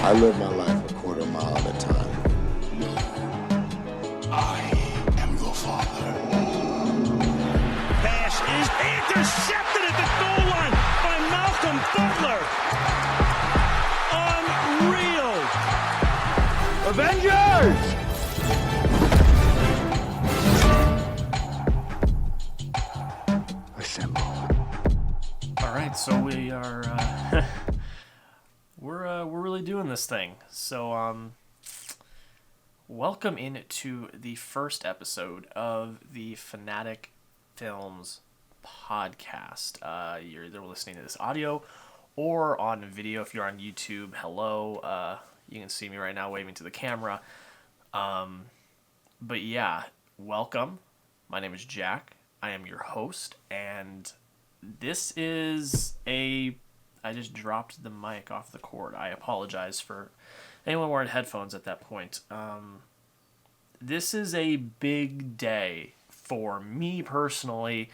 I live my life a quarter mile at a time. I am your father. Pass is intercepted at the goal line by Malcolm Butler. Unreal. Avengers! Assemble. All right, so we are we're really doing this thing. So welcome into the first episode of the FinaticFilms Podcast. You're either listening to this audio or on video. If you're on YouTube, hello. You can see me right now waving to the camera. But yeah, welcome. My name is Jack. I am your host, and this is I just dropped the mic off the cord. I apologize for anyone wearing headphones at that point. This is a big day for me personally,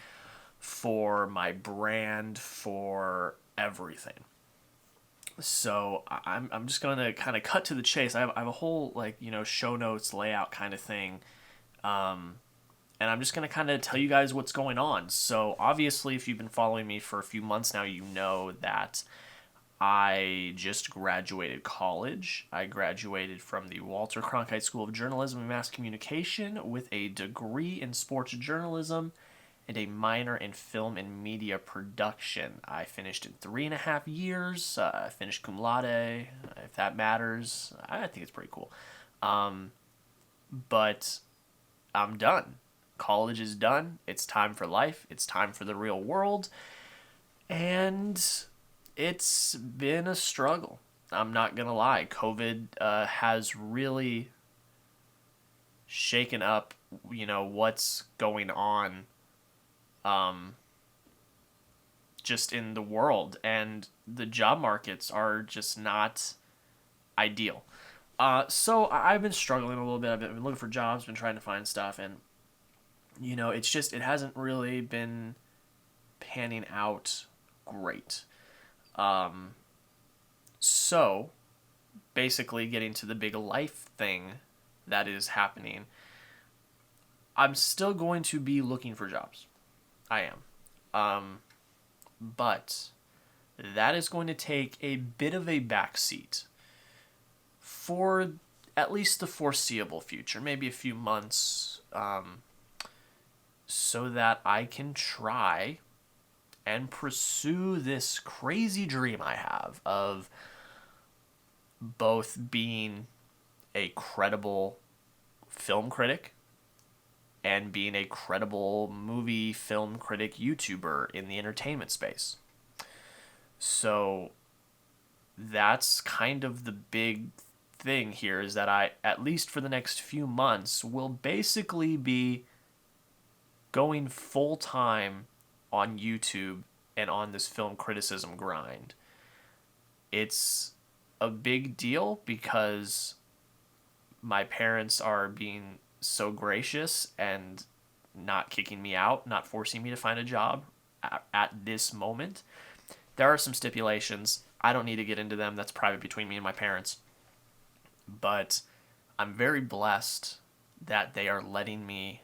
for my brand, for everything. So I'm just going to kind of cut to the chase. I have a whole show notes layout kind of thing. And I'm just going to kind of tell you guys what's going on. So obviously, if you've been following me for a few months now, you know that I just graduated college. I graduated from the Walter Cronkite School of Journalism and Mass Communication with a degree in sports journalism and a minor in film and media production. I finished in 3.5 years. I finished cum laude, if that matters. I think it's pretty cool. But I'm done. College is done. It's time for life. It's time for the real world. And it's been a struggle. I'm not going to lie. COVID has really shaken up, what's going on just in the world. And the job markets are just not ideal. So I've been struggling a little bit. I've been looking for jobs, been trying to find stuff, and it hasn't really been panning out great. So, basically getting to the big life thing that is happening, I'm still going to be looking for jobs. I am. But that is going to take a bit of a backseat for at least the foreseeable future, maybe a few months, so that I can try and pursue this crazy dream I have of both being a credible film critic and being a credible movie film critic YouTuber in the entertainment space. So that's kind of the big thing here, is that I, at least for the next few months, will basically be going full-time on YouTube and on this film criticism grind. It's a big deal because my parents are being so gracious and not kicking me out, not forcing me to find a job at this moment. There are some stipulations. I don't need to get into them. That's private between me and my parents. But I'm very blessed that they are letting me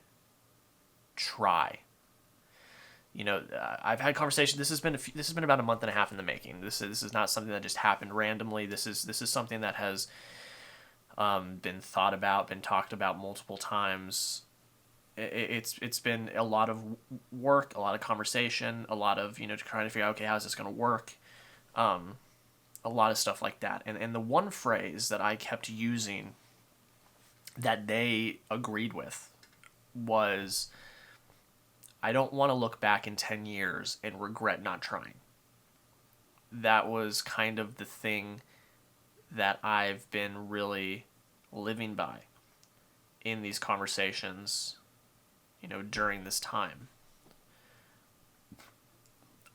try. I've had conversations. This has been about a month and a half in the making. This is not something that just happened randomly. This is something that has been thought about, been talked about multiple times. It's been a lot of work, a lot of conversation, a lot of trying to figure out, okay, how's this going to work, a lot of stuff like that. And the one phrase that I kept using that they agreed with was, I don't want to look back in 10 years and regret not trying. That was kind of the thing that I've been really living by in these conversations, during this time.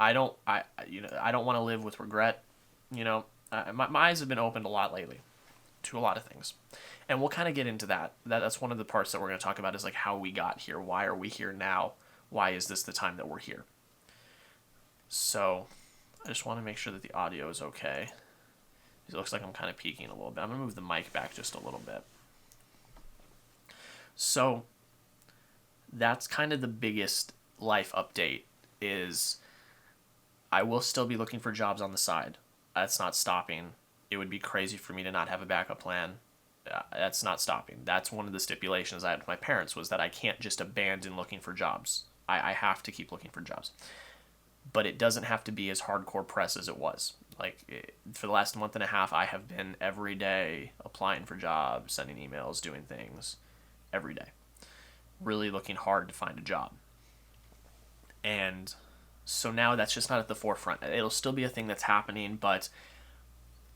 I don't want to live with regret. My eyes have been opened a lot lately to a lot of things. And we'll kind of get into that. That's one of the parts that we're going to talk about, is like how we got here. Why are we here now? Why is this the time that we're here? So I just want to make sure that the audio is okay. It looks like I'm kind of peeking a little bit. I'm going to move the mic back just a little bit. So that's kind of the biggest life update is I will still be looking for jobs on the side. That's not stopping. It would be crazy for me to not have a backup plan. That's not stopping. That's one of the stipulations I had with my parents was that I can't just abandon looking for jobs. I have to keep looking for jobs. But it doesn't have to be as hardcore press as it was. For the last month and a half, I have been every day applying for jobs, sending emails, doing things every day. Really looking hard to find a job. And so now that's just not at the forefront. It'll still be a thing that's happening, but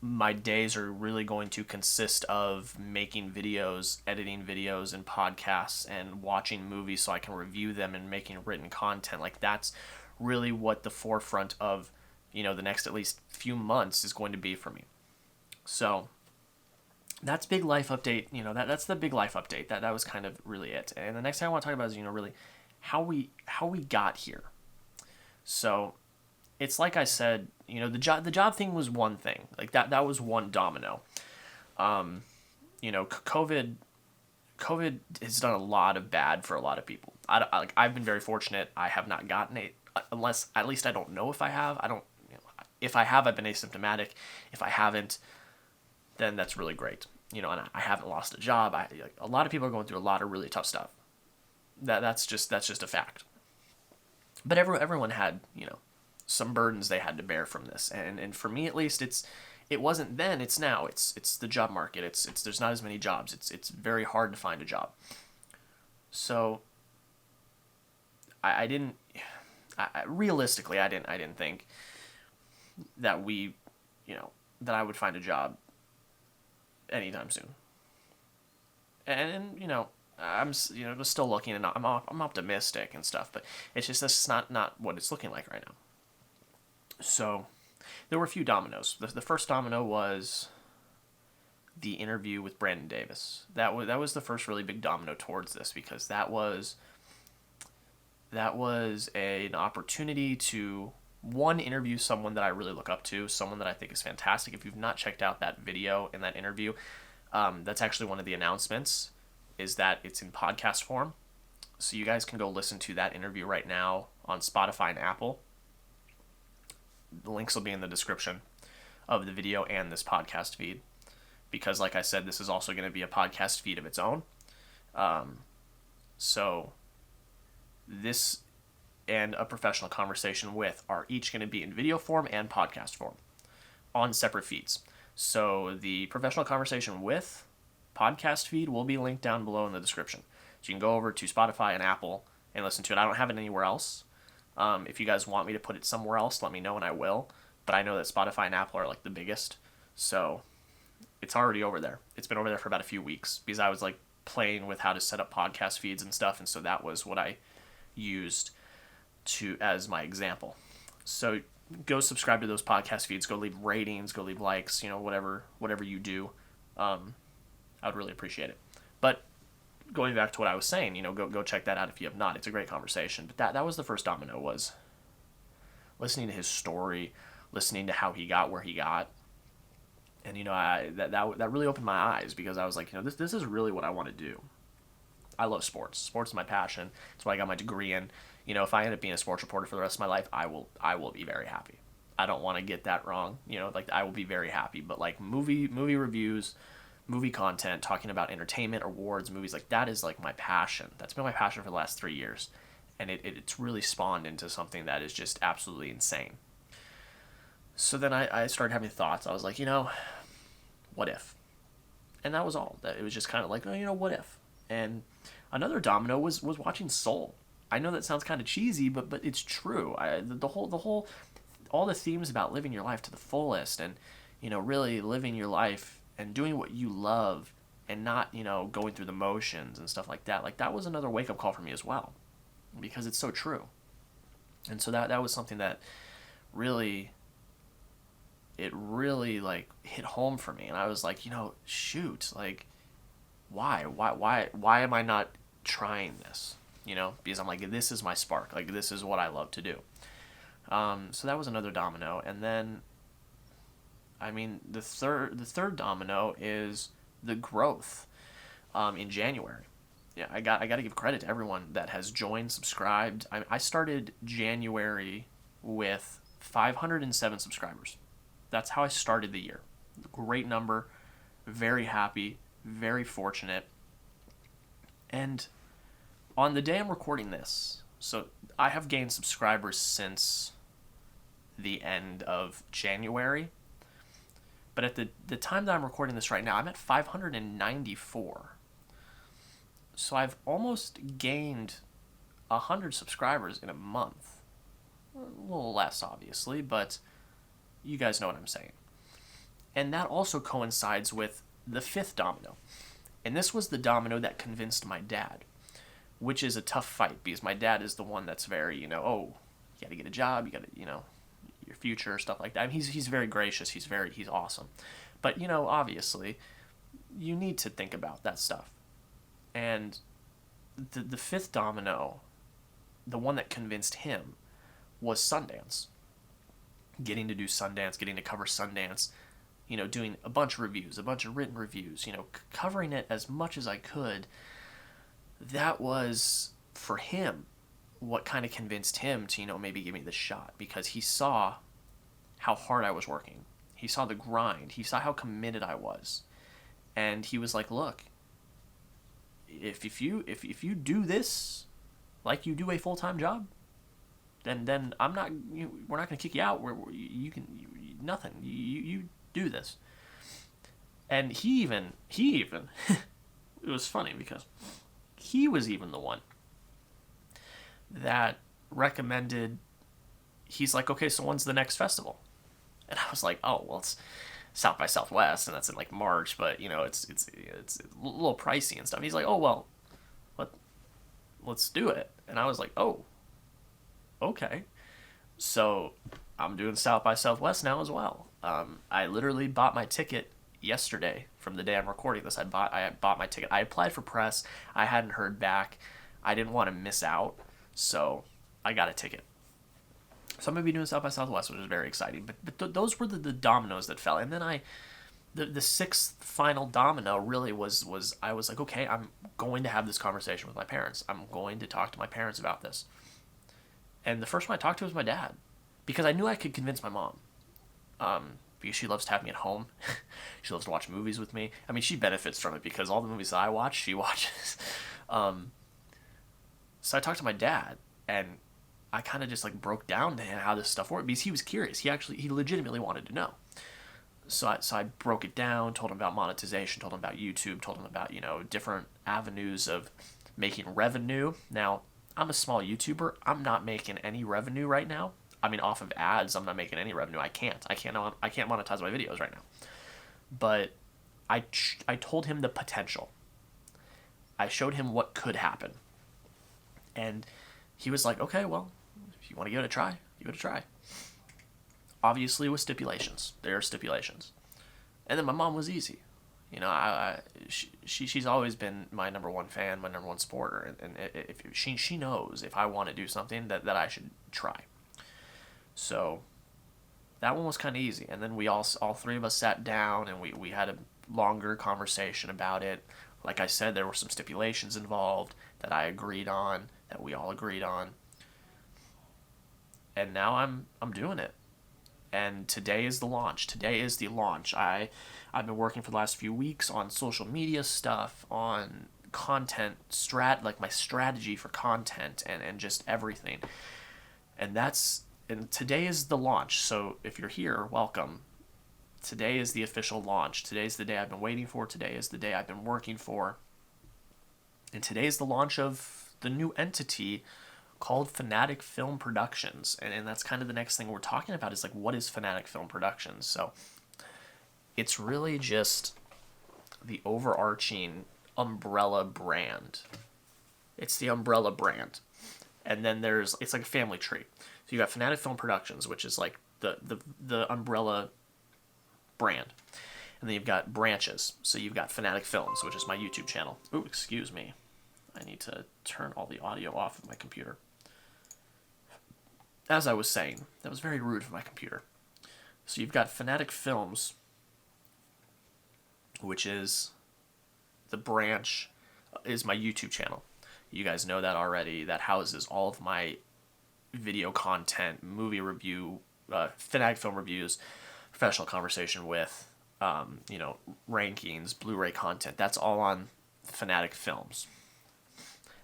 my days are really going to consist of making videos, editing videos and podcasts, and watching movies so I can review them and making written content. That's really what the forefront of, the next at least few months is going to be for me. So that's big life update. That's the big life update. That was kind of really it. And the next thing I want to talk about is, really how we got here. So it's like I said, the job thing was one thing. That was one domino. COVID has done a lot of bad for a lot of people. I've been very fortunate. I have not gotten it, unless at least I don't know if I have. I don't. If I have, I've been asymptomatic. If I haven't, then that's really great. And I haven't lost a job. A lot of people are going through a lot of really tough stuff. That's just a fact. But everyone had, some burdens they had to bear from this. And for me, at least, it wasn't then, it's now. It's the job market. It's there's not as many jobs. It's very hard to find a job. So realistically, I didn't think that that I would find a job anytime soon. And I'm still looking, and I'm optimistic and stuff, but it's just that's not what it's looking like right now. So there were a few dominoes. The first domino was the interview with Brandon Davis. That was the first really big domino towards this, because that was an opportunity to interview someone that I really look up to, someone that I think is fantastic. If you've not checked out that video and that interview, that's actually one of the announcements, is that it's in podcast form. So you guys can go listen to that interview right now on Spotify and Apple. The links will be in the description of the video and this podcast feed, because like I said, this is also going to be a podcast feed of its own. So this and a professional conversation with are each going to be in video form and podcast form on separate feeds. So the professional conversation with podcast feed will be linked down below in the description. So you can go over to Spotify and Apple and listen to it. I don't have it anywhere else. If you guys want me to put it somewhere else, let me know and I will. But I know that Spotify and Apple are the biggest. So it's already over there. It's been over there for about a few weeks because I was playing with how to set up podcast feeds and stuff. And so that was what I used as my example. So go subscribe to those podcast feeds, go leave ratings, go leave likes, whatever you do. I would really appreciate it. But going back to what I was saying, go check that out if you have not. It's a great conversation. But that was the first domino, was listening to his story, listening to how he got where he got. And that really opened my eyes, because I was like, this is really what I want to do. I love sports. Sports is my passion. It's what I got my degree in. If I end up being a sports reporter for the rest of my life, I will be very happy. I don't want to get that wrong. I will be very happy. But movie reviews, movie content, talking about entertainment, awards, movies, that is my passion. That's been my passion for the last 3 years. And it's really spawned into something that is just absolutely insane. So then I started having thoughts. I was like, what if? And that was all. It was just kind of what if? And another domino was watching Soul. I know that sounds kind of cheesy, but it's true. All the themes about living your life to the fullest, and really living your life and doing what you love, and not going through the motions and stuff like that. That was another wake up call for me as well, because it's so true. And so that was something that really hit home for me, and I was like, shoot, why am I not trying this? Because I'm this is my spark. This is what I love to do. So that was another domino. And then I mean, the third domino is the growth in January. Yeah, I got to give credit to everyone that has joined, subscribed. I started January with 507 subscribers. That's how I started the year. Great number. Very happy. Very fortunate. And on the day I'm recording this, so I have gained subscribers since the end of January. But at the time that I'm recording this right now, I'm at 594. So I've almost gained 100 subscribers in a month. A little less, obviously, but you guys know what I'm saying. And that also coincides with the fifth domino. And this was the domino that convinced my dad, which is a tough fight because my dad is the one that's very, you got to get a job, you got to, your future, stuff like that. I mean, he's very gracious, he's awesome. But, obviously, you need to think about that stuff. And the fifth domino, the one that convinced him, was Sundance. Getting to do Sundance, getting to cover Sundance, doing a bunch of reviews, a bunch of written reviews, covering it as much as I could. That was, for him, what kind of convinced him to, maybe give me the shot, because he saw how hard I was working. He saw the grind. He saw how committed I was. And he was like, look, if you do this like you do a full-time job, then we're not going to kick you out. Nothing. You do this. And he even it was funny because he was even the one that recommended. He's like, okay, so when's the next festival? And I was like, oh, well, it's South by Southwest, and that's in like March, but it's a little pricey and stuff. He's like, oh, well, let's do it. And I was like, oh, okay. So I'm doing South by Southwest now as well. I literally bought my ticket yesterday. From the day I'm recording this, I bought my ticket. I applied for press. I hadn't heard back. I didn't want to miss out, so I got a ticket. So I'm going to be doing South by Southwest, which is very exciting. But those were the dominoes that fell. And then the sixth final domino really was I was like, okay, I'm going to have this conversation with my parents. I'm going to talk to my parents about this. And the first one I talked to was my dad, because I knew I could convince my mom. Because she loves to have me at home. She loves to watch movies with me. I mean, she benefits from it because all the movies that I watch, she watches. So I talked to my dad, and I kind of just like broke down to him how this stuff worked, because he was curious. He legitimately wanted to know. So I broke it down, told him about monetization, told him about YouTube, told him about, different avenues of making revenue. Now, I'm a small YouTuber. I'm not making any revenue right now. I mean, off of ads, I'm not making any revenue. I can't monetize my videos right now. But I told him the potential. I showed him what could happen. And he was like, okay, well, if you want to give it a try, give it a try. Obviously with stipulations. There are stipulations. And then my mom was easy. She's always been my number one fan, my number one supporter. And if she knows if I want to do something that I should try. So that one was kind of easy. And then we all three of us sat down and we had a longer conversation about it. Like I said, there were some stipulations involved that I agreed on, that we all agreed on. And now I'm doing it. And today is the launch. I've been working for the last few weeks on social media stuff, on content, like my strategy for content and just everything. And today is the launch. So if you're here, welcome. Today is the official launch. Today's the day I've been waiting for. Today is the day I've been working for. And today is the launch of the new entity called FinaticFilms Productions. And that's kind of the next thing we're talking about is like, what is FinaticFilms Productions? So it's really just the overarching umbrella brand. It's the umbrella brand. And then it's like a family tree. So you got FinaticFilms Productions, which is like the umbrella brand. And then you've got branches. So you've got FinaticFilms, which is my YouTube channel. Ooh, excuse me. I need to turn all the audio off of my computer. As I was saying, that was very rude of my computer. So you've got Fanatic Films, which is the branch, is my YouTube channel. You guys know that already. That houses all of my video content, movie review, Fanatic film reviews, professional conversation with, rankings, Blu-ray content. That's all on Fanatic Films.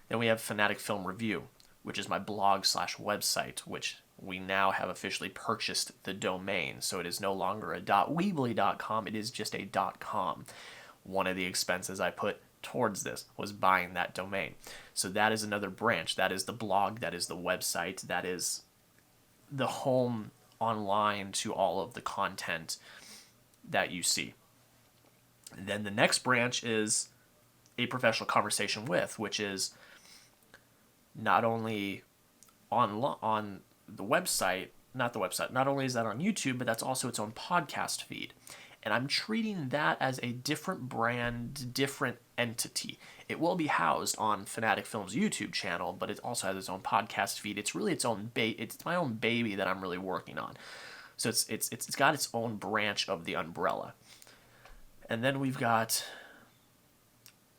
Then we have Fanatic Film Review, which is my blog/website, which we now have officially purchased the domain. So it is no longer a .weebly.com, it is just a .com. One of the expenses I put towards this was buying that domain. So that is another branch. That is the blog, that is the website, that is the home online to all of the content that you see. And then the next branch is a professional conversation with, which is not only on the website, not only is that on YouTube, but that's also its own podcast feed. And I'm treating that as a different brand, different entity. It will be housed on Fanatic Films' YouTube channel, but it also has its own podcast feed. It's really its own it's my own baby that I'm really working on. So it's got its own branch of the umbrella. And then we've got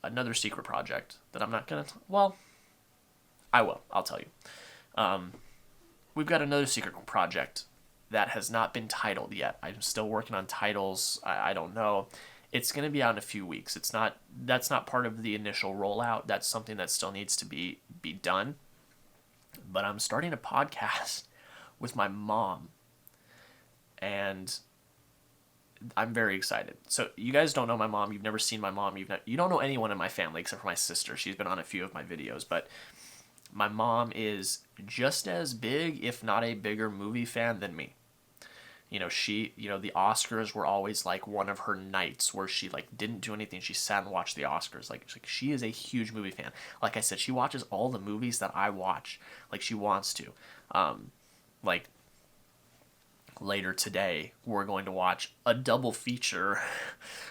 another secret project that I'm not gonna. I will. I'll tell you. We've got another secret project that has not been titled yet. I'm still working on titles. I don't know. It's going to be out in a few weeks. That's not part of the initial rollout. That's something that still needs to be done. But I'm starting a podcast with my mom, and I'm very excited. So you guys don't know my mom. You've never seen my mom. You don't know anyone in my family except for my sister. She's been on a few of my videos, but my mom is just as big, if not a bigger movie fan than me. The Oscars were always like one of her nights where she didn't do anything. She sat and watched the Oscars. She is a huge movie fan. Like I said, she watches all the movies that I watch. She wants to. Later today, we're going to watch a double feature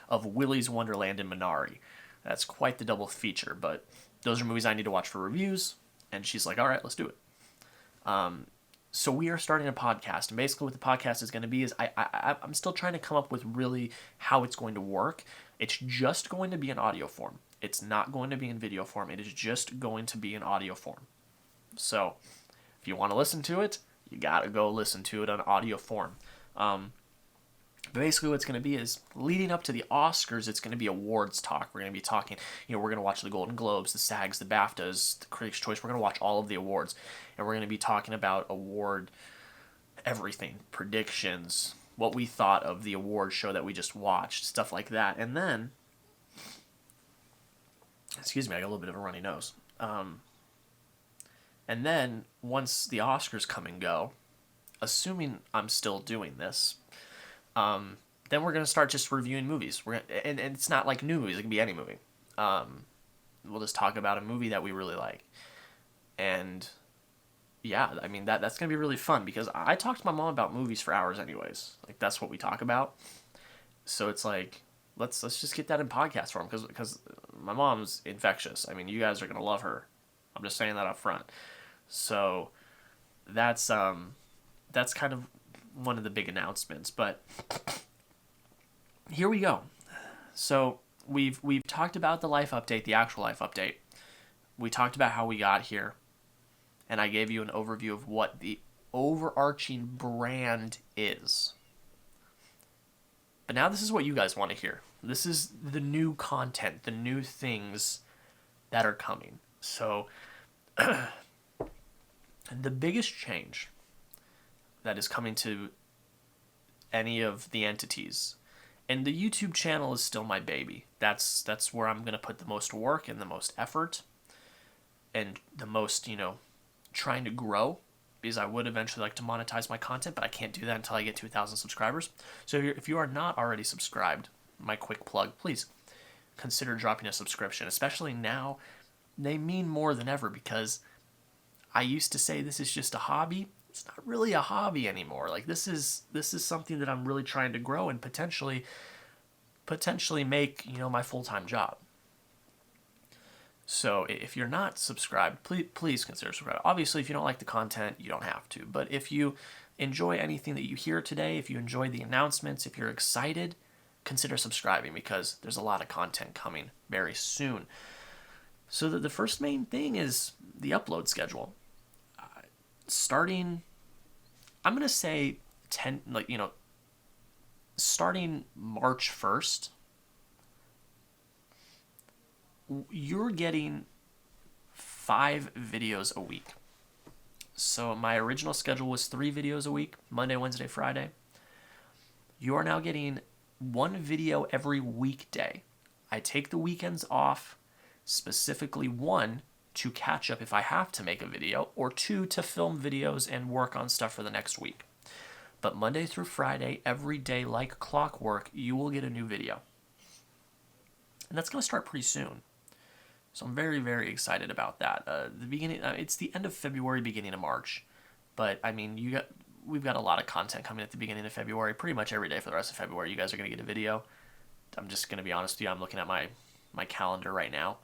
of Willy's Wonderland and Minari. That's quite the double feature, but those are movies I need to watch for reviews. And she's like, all right, let's do it. So we are starting a podcast. And basically what the podcast is going to be is I'm still trying to come up with really how it's going to work. It's just going to be in audio form. It's not going to be in video form. It is just going to be in audio form. So if you want to listen to it, you got to go listen to it on audio form. Basically what it's going to be is leading up to the Oscars, it's going to be awards talk. We're going to be talking, we're going to watch the Golden Globes, the SAGs, the BAFTAs, the Critics' Choice. We're going to watch all of the awards, and we're going to be talking about award everything, predictions, what we thought of the award show that we just watched, stuff like that. And then, excuse me, I got a little bit of a runny nose. And then once the Oscars come and go, assuming I'm still doing this, then we're going to start just reviewing movies. And it's not like new movies. It can be any movie. We'll just talk about a movie that we really like. And yeah, I mean, that's going to be really fun because I talk to my mom about movies for hours anyways. That's what we talk about. So it's let's just get that in podcast form because my mom's infectious. I mean, you guys are going to love her. I'm just saying that up front. So that's kind of one of the big announcements, but here we go. So we've talked about the life update, the actual life update. We talked about how we got here, and I gave you an overview of what the overarching brand is. But now this is what you guys want to hear. This is the new content, the new things that are coming. So the biggest change that is coming to any of the entities. And the YouTube channel is still my baby. That's where I'm going to put the most work and the most effort and the most, trying to grow, because I would eventually like to monetize my content, but I can't do that until I get to 1,000 subscribers. So if you are not already subscribed, my quick plug, please consider dropping a subscription, especially now. They mean more than ever because I used to say this is just a hobby. It's not really a hobby anymore. This is something that I'm really trying to grow and potentially make, my full-time job. So if you're not subscribed, please consider subscribing. Obviously, if you don't like the content, you don't have to. But if you enjoy anything that you hear today, if you enjoy the announcements, if you're excited, consider subscribing because there's a lot of content coming very soon. So the first main thing is the upload schedule. Starting, I'm going to say starting March 1st, you're getting 5 videos a week. So my original schedule was 3 videos a week, Monday, Wednesday, Friday. You are now getting 1 video every weekday. I take the weekends off, specifically 1, to catch up if I have to make a video, or 2, to film videos and work on stuff for the next week. But Monday through Friday, every day like clockwork, you will get a new video. And that's going to start pretty soon. So I'm very, very excited about that. It's the end of February, beginning of March. But, I mean, we've got a lot of content coming at the beginning of February. Pretty much every day for the rest of February, you guys are going to get a video. I'm just going to be honest with you. I'm looking at my calendar right now.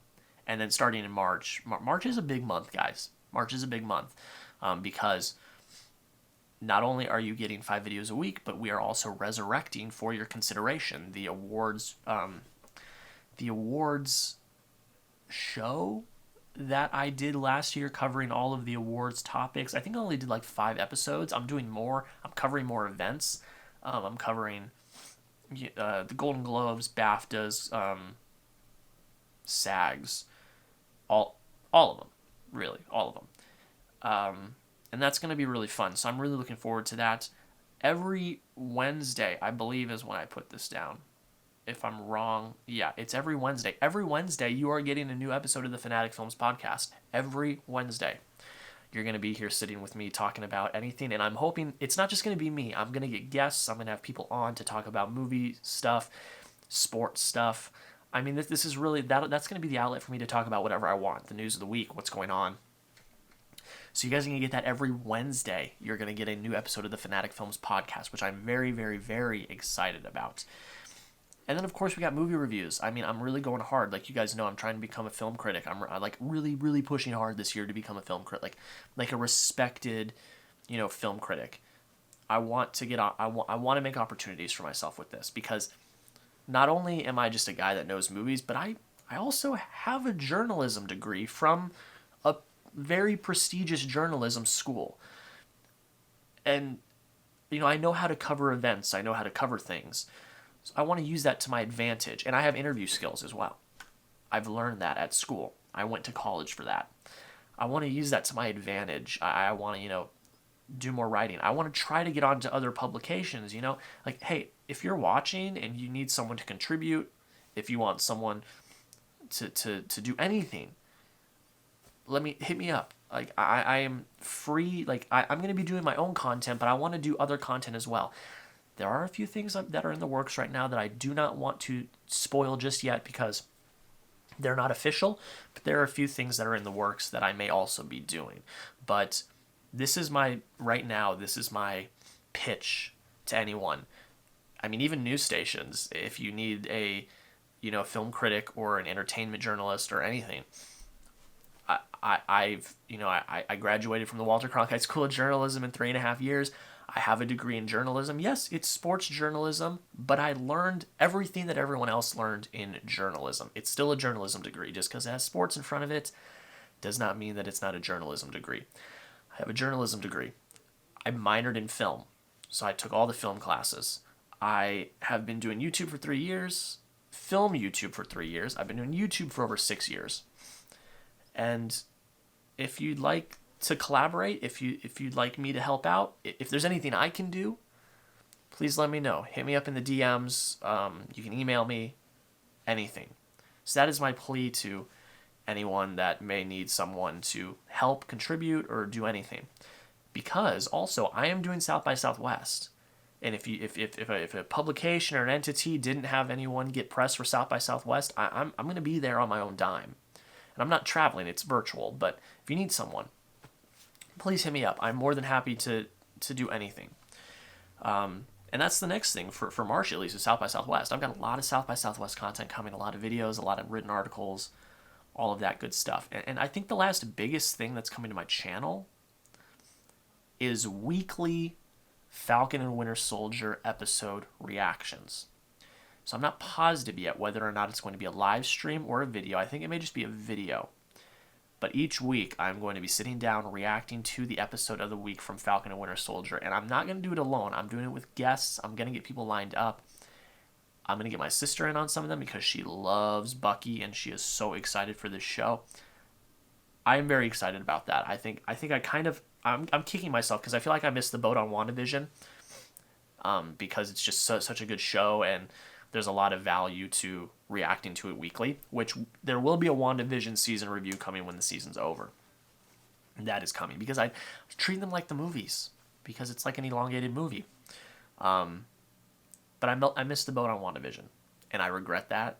And then starting in March. March is a big month, guys. March is a big month because not only are you getting 5 videos a week, but we are also resurrecting for your consideration the awards show that I did last year, covering all of the awards topics. I think I only did like 5 episodes. I'm doing more. I'm covering more events. I'm covering the Golden Globes, BAFTAs, SAGs, all of them, really, all of them. And that's going to be really fun. So I'm really looking forward to that. Every Wednesday, I believe, is when I put this down. If I'm wrong, yeah, it's every Wednesday. Every Wednesday, you are getting a new episode of the FinaticFilms Podcast. Every Wednesday. You're going to be here sitting with me talking about anything, and I'm hoping it's not just going to be me. I'm going to get guests. I'm going to have people on to talk about movie stuff, sports stuff. I mean, this is really, that's going to be the outlet for me to talk about whatever I want, the news of the week, what's going on. So you guys are going to get that every Wednesday. You're going to get a new episode of the FinaticFilms Podcast, which I'm very, very, very excited about. And then, of course, we got movie reviews. I mean, I'm really going hard. Like you guys know, I'm trying to become a film critic. I'm like really, really pushing hard this year to become a film critic, like a respected, film critic. I want to get. I want to make opportunities for myself with this because not only am I just a guy that knows movies, but I also have a journalism degree from a very prestigious journalism school. And I know how to cover events. I know how to cover things. So I want to use that to my advantage. And I have interview skills as well. I've learned that at school. I went to college for that. I want to use that to my advantage. I want to, do more writing. I want to try to get onto other publications, Like, hey, if you're watching and you need someone to contribute, if you want someone to do anything, hit me up. Like, I am free. Like, I'm going to be doing my own content, but I want to do other content as well. There are a few things that are in the works right now that I do not want to spoil just yet because they're not official, but there are a few things that are in the works that I may also be doing. But this is my pitch to anyone. I mean, even news stations, if you need a, film critic or an entertainment journalist or anything. I graduated from the Walter Cronkite School of Journalism in 3.5 years. I have a degree in journalism. Yes, it's sports journalism, but I learned everything that everyone else learned in journalism. It's still a journalism degree. Just because it has sports in front of it does not mean that it's not a journalism degree. I have a journalism degree. I minored in film, so I took all the film classes. I have been doing YouTube for 3 years, film YouTube for 3 years. I've been doing YouTube for over 6 years. And if you'd like to collaborate, if you'd like me to help out, if there's anything I can do, please let me know. Hit me up in the DMs. You can email me, anything. So that is my plea to anyone that may need someone to help, contribute, or do anything. Because also, I am doing South by Southwest. And if a publication or an entity didn't have anyone get press for South by Southwest, I'm going to be there on my own dime. And I'm not traveling, it's virtual, but if you need someone, please hit me up. I'm more than happy to do anything. And that's the next thing for March, at least, is South by Southwest. I've got a lot of South by Southwest content coming, a lot of videos, a lot of written articles, all of that good stuff. And I think the last biggest thing that's coming to my channel is weekly Falcon and Winter Soldier episode reactions. So I'm not positive yet whether or not it's going to be a live stream or a video. I think it may just be a video. But each week I'm going to be sitting down reacting to the episode of the week from Falcon and Winter Soldier. And I'm not going to do it alone. I'm doing it with guests. I'm going to get people lined up. I'm going to get my sister in on some of them because she loves Bucky and she is so excited for this show. I am very excited about that. I'm kicking myself because I feel like I missed the boat on WandaVision because it's just such a good show and there's a lot of value to reacting to it weekly, which there will be a WandaVision season review coming when the season's over. That is coming because I treat them like the movies because it's like an elongated movie. But I missed the boat on WandaVision and I regret that.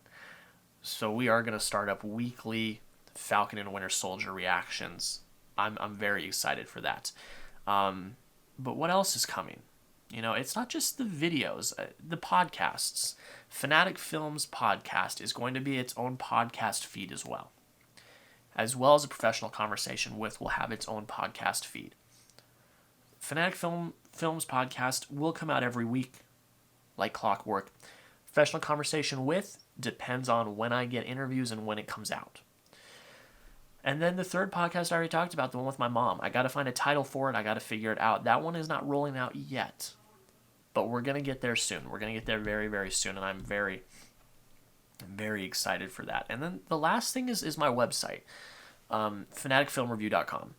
So we are going to start up weekly Falcon and Winter Soldier reactions. I'm very excited for that. But what else is coming? You know, it's not just the videos, the podcasts. FinaticFilms Podcast is going to be its own podcast feed as well as a Professional Conversation With will have its own podcast feed. FinaticFilms Podcast will come out every week, like clockwork. Professional Conversation With depends on when I get interviews and when it comes out. And then the third podcast I already talked about, the one with my mom. I got to find a title for it. I got to figure it out. That one is not rolling out yet. But we're going to get there soon. We're going to get there very, very soon. And I'm very, very excited for that. And then the last thing is my website, FinaticFilmReview.com.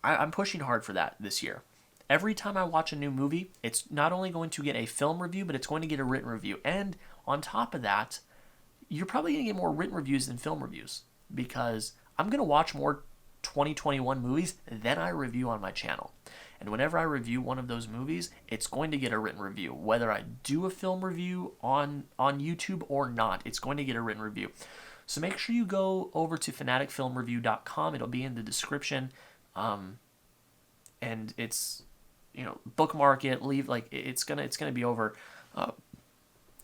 I'm pushing hard for that this year. Every time I watch a new movie, it's not only going to get a film review, but it's going to get a written review. And on top of that, you're probably going to get more written reviews than film reviews because I'm going to watch more 2021 movies than I review on my channel. And whenever I review one of those movies, it's going to get a written review. Whether I do a film review on YouTube or not, it's going to get a written review. So make sure you go over to FinaticFilmReview.com. It'll be in the description. And it's, bookmark it, it's gonna be over.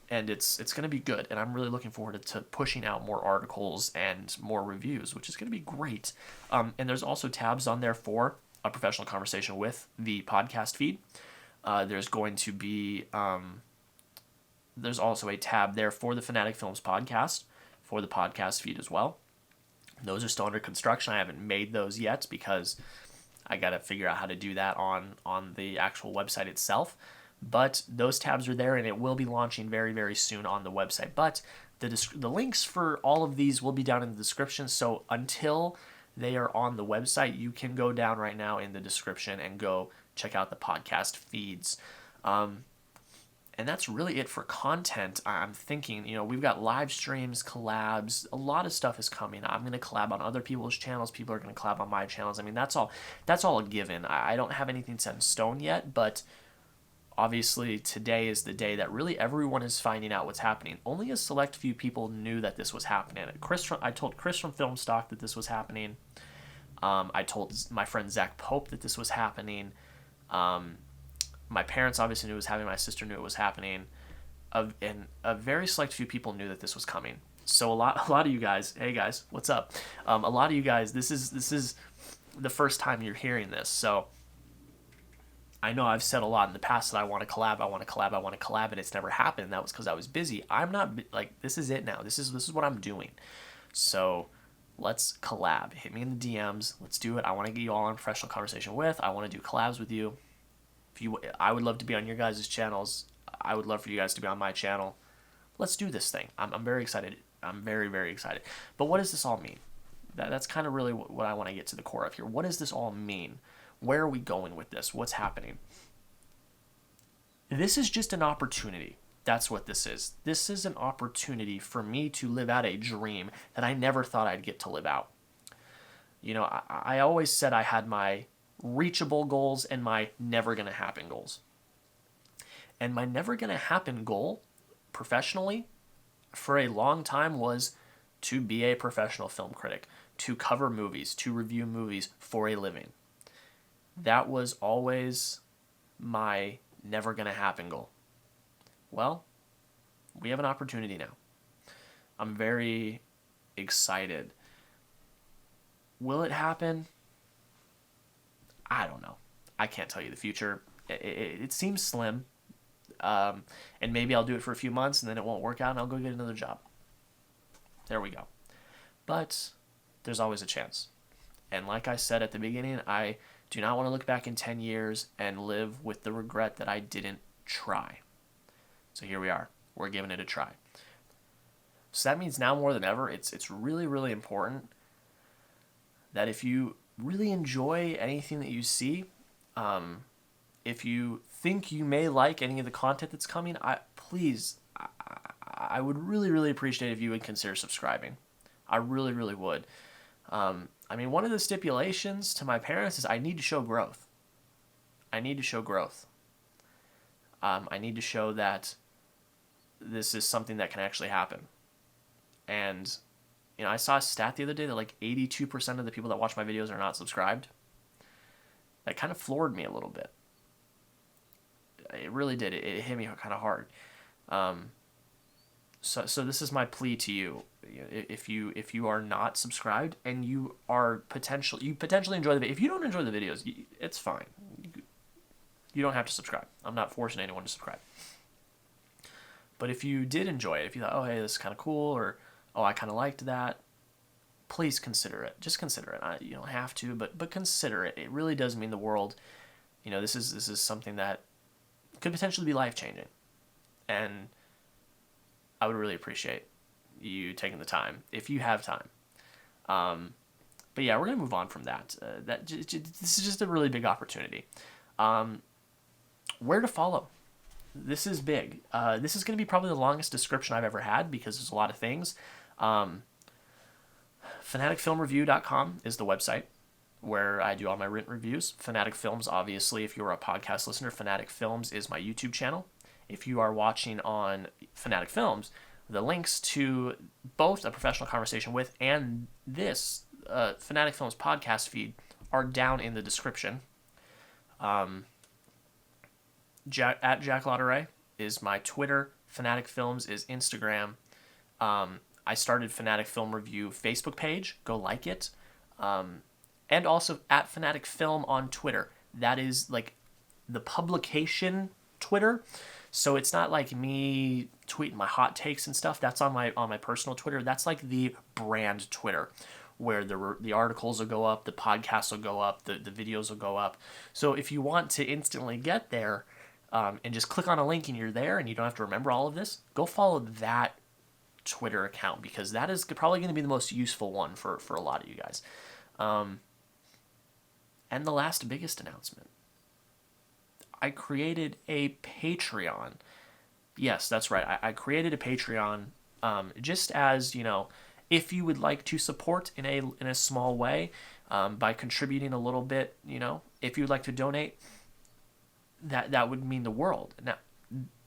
And it's going to be good, and I'm really looking forward to pushing out more articles and more reviews, which is going to be great. And there's also tabs on there for a Professional Conversation With the podcast feed. There's going to be there's also a tab there for the FinaticFilms Podcast for the podcast feed as well. Those are still under construction. I haven't made those yet because I got to figure out how to do that on the actual website itself. But those tabs are there, and it will be launching very, very soon on the website. But the links for all of these will be down in the description. So until they are on the website, you can go down right now in the description and go check out the podcast feeds. And that's really it for content. I'm thinking, we've got live streams, collabs, a lot of stuff is coming. I'm going to collab on other people's channels. People are going to collab on my channels. I mean, that's all a given. I don't have anything set in stone yet, but obviously, today is the day that really everyone is finding out what's happening. Only a select few people knew that this was happening. I told Chris from Film Stock that this was happening. I told my friend Zach Pope that this was happening. My parents obviously knew it was happening. My sister knew it was happening. And a very select few people knew that this was coming. So a lot of you guys, hey guys, what's up? A lot of you guys, this is the first time you're hearing this. So I know I've said a lot in the past that I want to collab, and it's never happened. That was because I was busy. I'm not, this is it now. This is what I'm doing. So let's collab. Hit me in the DMs. Let's do it. I want to get you all on Professional Conversation With. I want to do collabs with you. I would love to be on your guys' channels. I would love for you guys to be on my channel. Let's do this thing. I'm very excited. I'm very, very excited. But what does this all mean? That's kind of really what I want to get to the core of here. What does this all mean? Where are we going with this? What's happening? This is just an opportunity. That's what this is. This is an opportunity for me to live out a dream that I never thought I'd get to live out. I always said I had my reachable goals and my never gonna happen goals. And my never gonna happen goal, professionally, for a long time was to be a professional film critic, to cover movies, to review movies for a living. That was always my never gonna happen goal. Well, we have an opportunity now. I'm very excited. Will it happen? I don't know. I can't tell you the future. It seems slim. And maybe I'll do it for a few months and then it won't work out and I'll go get another job. There we go. But there's always a chance. And like I said at the beginning, I do not want to look back in 10 years and live with the regret that I didn't try. So here we are. We're giving it a try. So that means now more than ever, it's really, really important that if you really enjoy anything that you see, if you think you may like any of the content that's coming, I would really, really appreciate if you would consider subscribing. I really, really would. I mean, one of the stipulations to my parents is I need to show growth. I need to show growth. I need to show that this is something that can actually happen. And, you know, I saw a stat the other day that like 82% of the people that watch my videos are not subscribed. That kind of floored me a little bit. It really did. It hit me kind of hard. So this is my plea to you. If you are not subscribed and you potentially enjoy the video. If you don't enjoy the videos, it's fine. You don't have to subscribe. I'm not forcing anyone to subscribe. But if you did enjoy it, if you thought, oh hey, this is kind of cool, or oh I kind of liked that, please consider it. Just consider it. You don't have to, but consider it. It really does mean the world. You know, this is something that could potentially be life-changing. And I would really appreciate you taking the time, if you have time. But yeah, we're going to move on from that. This is just a really big opportunity. Where to follow? This is big. This is going to be probably the longest description I've ever had because there's a lot of things. FinaticFilmReview.com is the website where I do all my written reviews. Fanatic Films, obviously, if you're a podcast listener, Fanatic Films is my YouTube channel. If you are watching on Fanatic Films, the links to both A Professional Conversation With and this Fanatic Films podcast feed are down in the description. At Jack Lauderay is my Twitter. Fanatic Films is Instagram. I started Fanatic Film Review Facebook page. Go like it. And also at Fanatic Film on Twitter. That is like the publication Twitter. So it's not like me tweeting my hot takes and stuff. That's on my personal Twitter. That's like the brand Twitter, where the articles will go up, the podcasts will go up, the videos will go up. So if you want to instantly get there and just click on a link and you're there and you don't have to remember all of this, go follow that Twitter account because that is probably going to be the most useful one for a lot of you guys. And the last biggest announcement. I created a Patreon. Yes, that's right. I created a Patreon just as, you know, if you would like to support in a small way by contributing a little bit, you know, if you'd like to donate, that would mean the world. Now,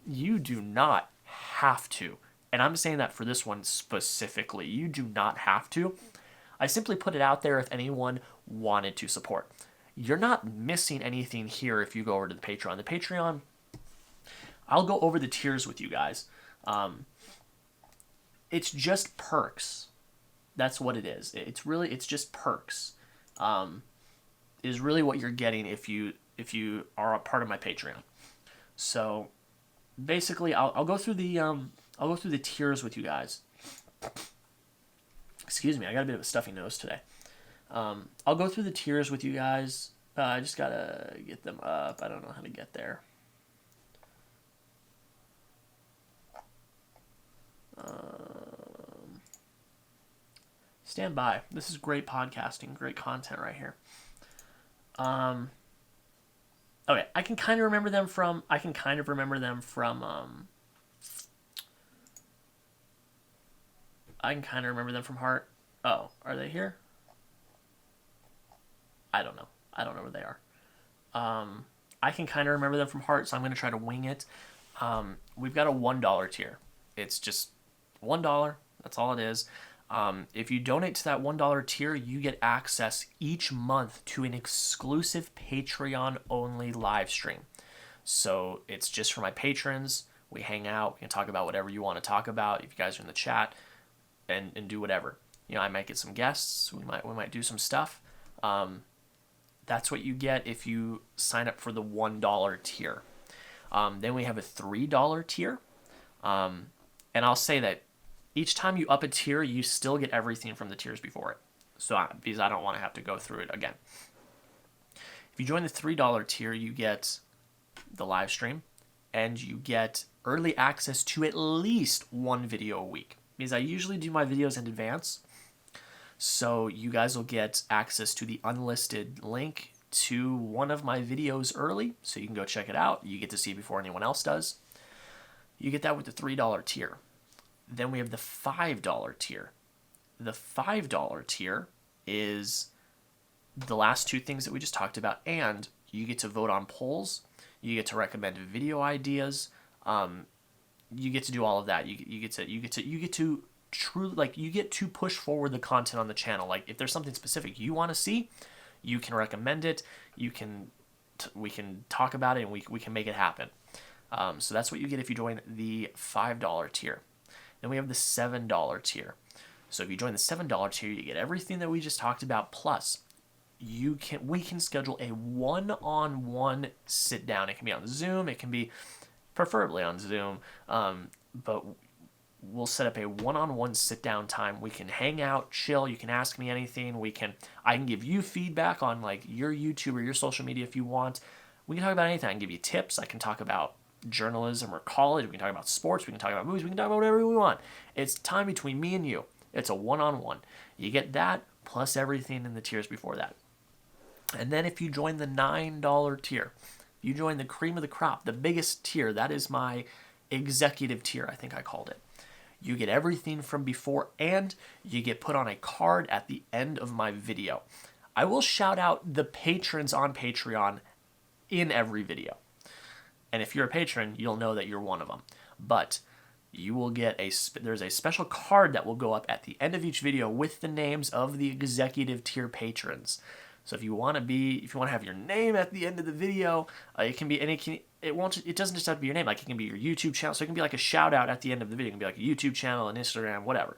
you do not have to, and I'm saying that for this one specifically, you do not have to. I simply put it out there if anyone wanted to support. You're not missing anything here if you go over to the Patreon. The Patreon, I'll go over the tiers with you guys. It's just perks. That's what it is. It's just perks. Is really what you're getting if you are a part of my Patreon. So basically, I'll go through the tiers with you guys. Excuse me, I got a bit of a stuffy nose today. I'll go through the tiers with you guys. I just gotta get them up. I don't know how to get there. Stand by. This is great podcasting, great content right here. Okay, I can kind of remember them from heart. Oh, are they here? I don't know. I don't know where they are. I can kind of remember them from heart, so I'm going to try to wing it. We've got a $1 tier. It's just $1. That's all it is. If you donate to that $1 tier, you get access each month to an exclusive Patreon-only live stream. So it's just for my patrons. We hang out. We can talk about whatever you want to talk about. If you guys are in the chat, and do whatever. You know, I might get some guests. We might do some stuff. That's what you get if you sign up for the $1 tier. Then we have a $3 tier. And I'll say that each time you up a tier, you still get everything from the tiers before it. Because I don't want to have to go through it again. If you join the $3 tier, you get the live stream, and you get early access to at least one video a week. Because I usually do my videos in advance, so you guys will get access to the unlisted link to one of my videos early, so you can go check it out. You get to see it before anyone else does. You get that with the $3 tier. Then we have the $5 tier. The $5 tier is the last two things that we just talked about, and you get to vote on polls. You get to recommend video ideas. You get to do all of that. You get to push forward the content on the channel. Like if there's something specific you want to see, you can recommend it. We can talk about it, and we can make it happen. So that's what you get if you join the $5 tier. Then we have the $7 tier. So if you join the $7 tier, you get everything that we just talked about, plus we can schedule a one-on-one sit down. It can be on Zoom. It can be preferably on Zoom, but we'll set up a one-on-one sit down time. We can hang out, chill. You can ask me anything. I can give you feedback on like your YouTube or your social media if you want. We can talk about anything. I can give you tips. I can talk about journalism or college. We can talk about sports. We can talk about movies. We can talk about whatever we want. It's time between me and you. It's a one-on-one. You get that plus everything in the tiers before that. And then if you join the $9 tier, you join the cream of the crop, the biggest tier, that is my executive tier, I think I called it. You get everything from before, and you get put on a card at the end of my video. I will shout out the patrons on Patreon in every video. And if you're a patron, you'll know that you're one of them. But you will get there's a special card that will go up at the end of each video with the names of the executive tier patrons. So if you want to have your name at the end of the video, it can be, and it doesn't just have to be your name. Like it can be your YouTube channel. So it can be like a shout out at the end of the video. It can be like a YouTube channel, an Instagram, whatever.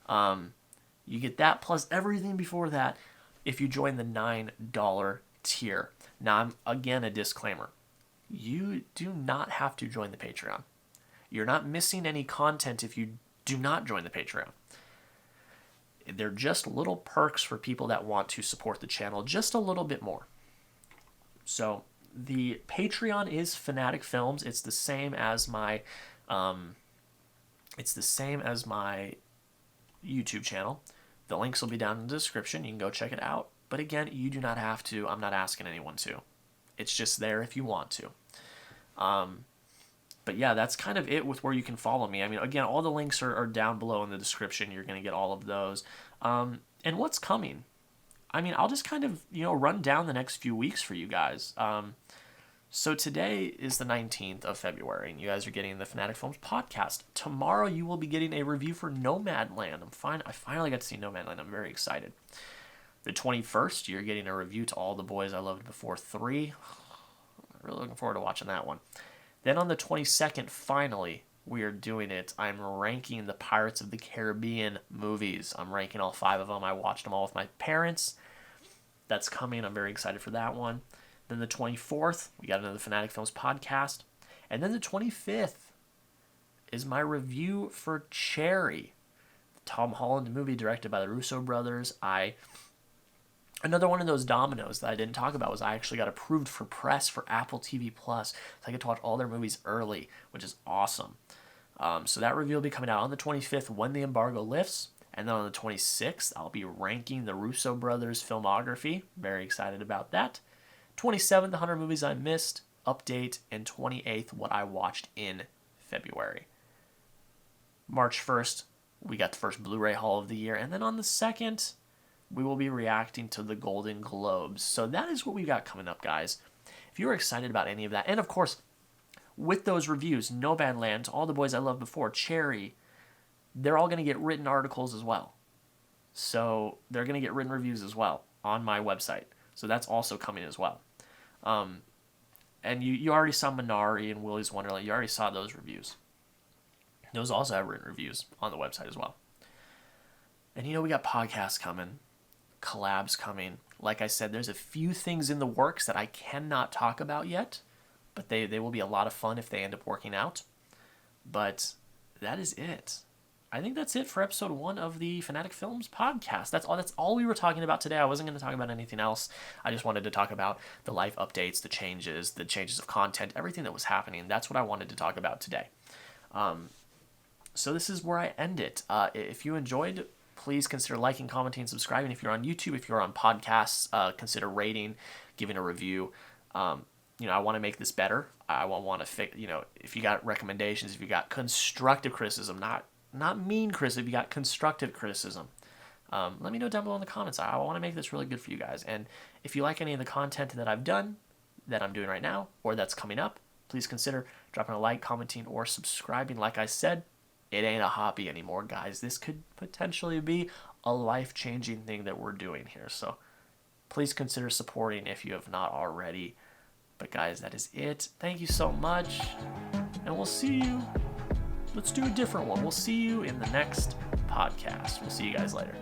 You get that plus everything before that if you join the $9 tier. Now, I'm again a disclaimer. You do not have to join the Patreon. You're not missing any content if you do not join the Patreon. They're just little perks for people that want to support the channel just a little bit more. So the Patreon is FinaticFilms. It's the same as my YouTube channel. The links will be down in the description. You can go check it out. But again, you do not have to. I'm not asking anyone to. It's just there if you want to. But yeah, that's kind of it with where you can follow me. I mean, again, all the links are down below in the description. You're going to get all of those. And what's coming? I mean, I'll just kind of, run down the next few weeks for you guys. So today is the 19th of February, and you guys are getting the FinaticFilms Podcast. Tomorrow you will be getting a review for Nomadland. I finally got to see Nomadland. I'm very excited. The 21st, you're getting a review to All the Boys I Loved Before 3. I'm really looking forward to watching that one. Then on the 22nd, finally, we are doing it. I'm ranking the Pirates of the Caribbean movies. I'm ranking all 5 of them. I watched them all with my parents. That's coming. I'm very excited for that one. Then the 24th, we got another FinaticFilms Podcast. And then the 25th is my review for Cherry, the Tom Holland movie directed by the Russo brothers. Another one of those dominoes that I didn't talk about was I actually got approved for press for Apple TV+. So I get to watch all their movies early, which is awesome. So that review will be coming out on the 25th when the embargo lifts. And then on the 26th, I'll be ranking the Russo brothers' filmography. Very excited about that. 27th, the 100 movies I missed, update. And 28th, what I watched in February. March 1st, we got the first Blu-ray haul of the year. And then on the 2nd... we will be reacting to the Golden Globes. So that is what we got coming up, guys. If you're excited about any of that, and of course, with those reviews, Nomadland, All the Boys I Loved Before, Cherry, they're all going to get written articles as well. So they're going to get written reviews as well on my website. So that's also coming as well. And you already saw Minari and Willy's Wonderland. You already saw those reviews. Those also have written reviews on the website as well. And we got podcasts coming. collabs coming. Like I said, there's a few things in the works that I cannot talk about yet, but they will be a lot of fun if they end up working out. But that is it. I think that's it for episode 1 of the FinaticFilms Podcast. That's all we were talking about today. I wasn't going to talk about anything else. I just wanted to talk about the life updates, the changes of content, everything that was happening. That's what I wanted to talk about today. So this is where I end it. If you enjoyed, please consider liking, commenting, and subscribing. If you're on YouTube, if you're on podcasts, consider rating, giving a review. I want to make this better. I want to fix, if you got recommendations, if you got constructive criticism, not mean criticism, if you got constructive criticism, let me know down below in the comments. I want to make this really good for you guys. And if you like any of the content that I've done, that I'm doing right now, or that's coming up, please consider dropping a like, commenting, or subscribing. Like I said, it ain't a hobby anymore, guys. This could potentially be a life-changing thing that we're doing here. So please consider supporting if you have not already. But guys, that is it. Thank you so much. And we'll see you. Let's do a different one. We'll see you in the next podcast. We'll see you guys later.